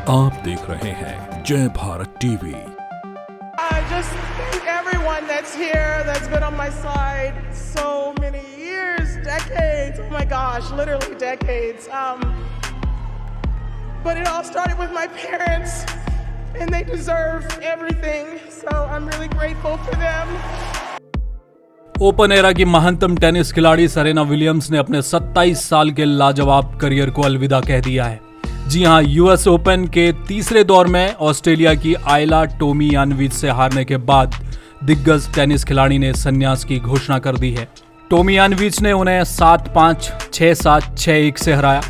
आप देख रहे हैं जय Bharat TV. I just thank everyone that's here, that's been on my side so many years, decades. Oh my gosh, literally decades. But it all started with my parents, and they deserve everything. So I'm really grateful for them. Open era की महानतम tennis खिलाड़ी Serena Williams ने अपने 27 साल के लाजवाब career को अलविदा कह दिया है। जी हां, यूएस ओपन के तीसरे दौर में ऑस्ट्रेलिया की आयला टोमियानोविच से हारने के बाद दिग्गज टेनिस खिलाड़ी ने संन्यास की घोषणा कर दी है। टोमियानोविच ने उन्हें 7-5, 6-7, 6-1 से हराया।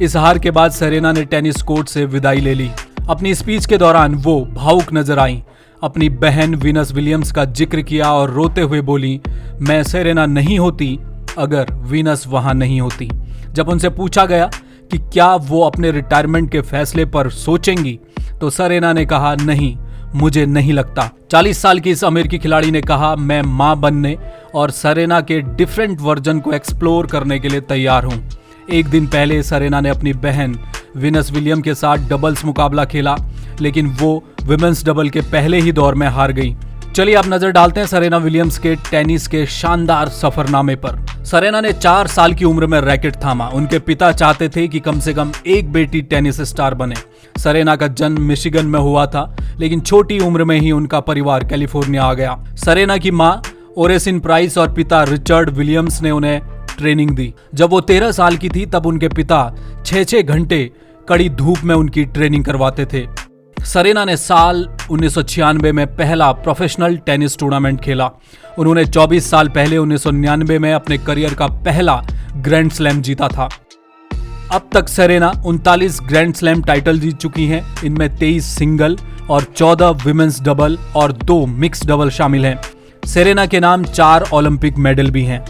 इस हार के बाद सेरेना ने टेनिस कोर्ट से विदाई ले ली। अपनी स्पीच के दौरान वो भावुक नजर आईं। अपनी बहन वीनस विलियम्स का जिक्र किया और रोते हुए बोली, मैं सेरेना नहीं होती अगर वीनस वहां नहीं होती। जब उनसे पूछा गया कि क्या वो अपने रिटायरमेंट के फैसले पर सोचेंगी, तो सेरेना ने कहा, नहीं, मुझे नहीं लगता। 40 साल की इस अमेरिकी खिलाड़ी ने कहा, मैं मां बनने और सेरेना के डिफरेंट वर्जन को एक्सप्लोर करने के लिए तैयार हूं। एक दिन पहले सेरेना ने अपनी बहन वीनस विलियम के साथ डबल्स मुकाबला खेला, लेकिन वो विमेंस डबल के पहले ही दौर में हार गई। चलिए अब नजर डालते हैं सेरेना विलियम्स के टेनिस के शानदार सफरनामे पर। सेरेना ने 4 साल की उम्र में रैकेट थामा। उनके पिता चाहते थे कि कम से कम एक बेटी टेनिस स्टार बने। सेरेना का जन्म मिशिगन में हुआ था, लेकिन छोटी उम्र में ही उनका परिवार कैलिफोर्निया आ गया। सेरेना की मां ओरेसिन प्राइस और पिता रिचर्ड विलियम्स ने उन्हें ट्रेनिंग दी। जब वो 13 साल की थी तब उनके पिता 6-6 घंटे कड़ी धूप में उनकी ट्रेनिंग करवाते थे। सेरेना ने साल 1996 में पहला प्रोफेशनल टेनिस टूर्नामेंट खेला। उन्होंने 24 साल पहले 1999 में अपने करियर का पहला ग्रैंड स्लैम जीता था। अब तक सेरेना 39 ग्रैंड स्लैम टाइटल जीत चुकी हैं। इनमें 23 सिंगल और 14 विमेंस डबल और 2 मिक्स डबल शामिल हैं। सेरेना के नाम 4 ओलंपिक मेडल भी हैं।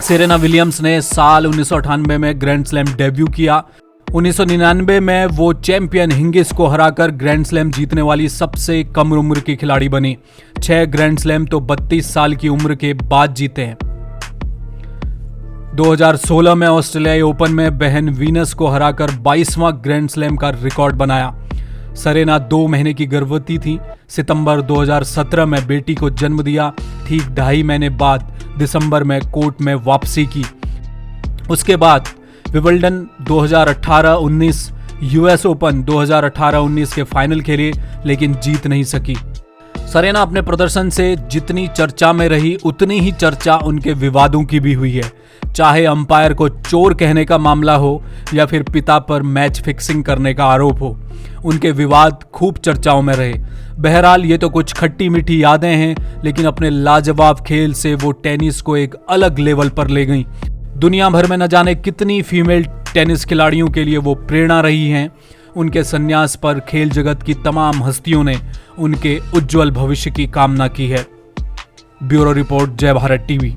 सेरेना विलियम्स ने साल 1998 में ग्रैंड स्लैम डेब्यू किया। 1999 में वो चैंपियन हिंगिस को हराकर ग्रैंड स्लैम जीतने वाली सबसे कम उम्र की खिलाड़ी बनी। 6 ग्रैंड स्लैम तो 32 साल की उम्र के बाद जीते हैं। 2016 में ऑस्ट्रेलियाई ओपन में बहन वीनस को हराकर 22वां ग्रैंड स्लैम का रिकॉर्ड बनाया। सेरेना 2 महीने की गर्भवती थी। सितंबर 2017 में बेटी को जन्म दिया। ठीक 2.5 महीने बाद दिसंबर में कोर्ट में वापसी की। उसके बाद विंबलडन 2018-19, यूएस ओपन 2018-19 के फाइनल खेले, लेकिन जीत नहीं सकी। सेरेना अपने प्रदर्शन से जितनी चर्चा में रही, उतनी ही चर्चा उनके विवादों की भी हुई है। चाहे अंपायर को चोर कहने का मामला हो या फिर पिता पर मैच फिक्सिंग करने का आरोप हो, उनके विवाद खूब चर्चाओं में रहे। बहरहाल ये तो कुछ खट्टी मीठी यादें हैं, लेकिन अपने लाजवाब खेल से वो टेनिस को एक अलग लेवल पर ले गईं। दुनिया भर में न जाने कितनी फीमेल टेनिस खिलाड़ियों के लिए वो प्रेरणा रही हैं। उनके संन्यास पर खेल जगत की तमाम हस्तियों ने उनके उज्जवल भविष्य की कामना की है। ब्यूरो रिपोर्ट, जय भारत टीवी।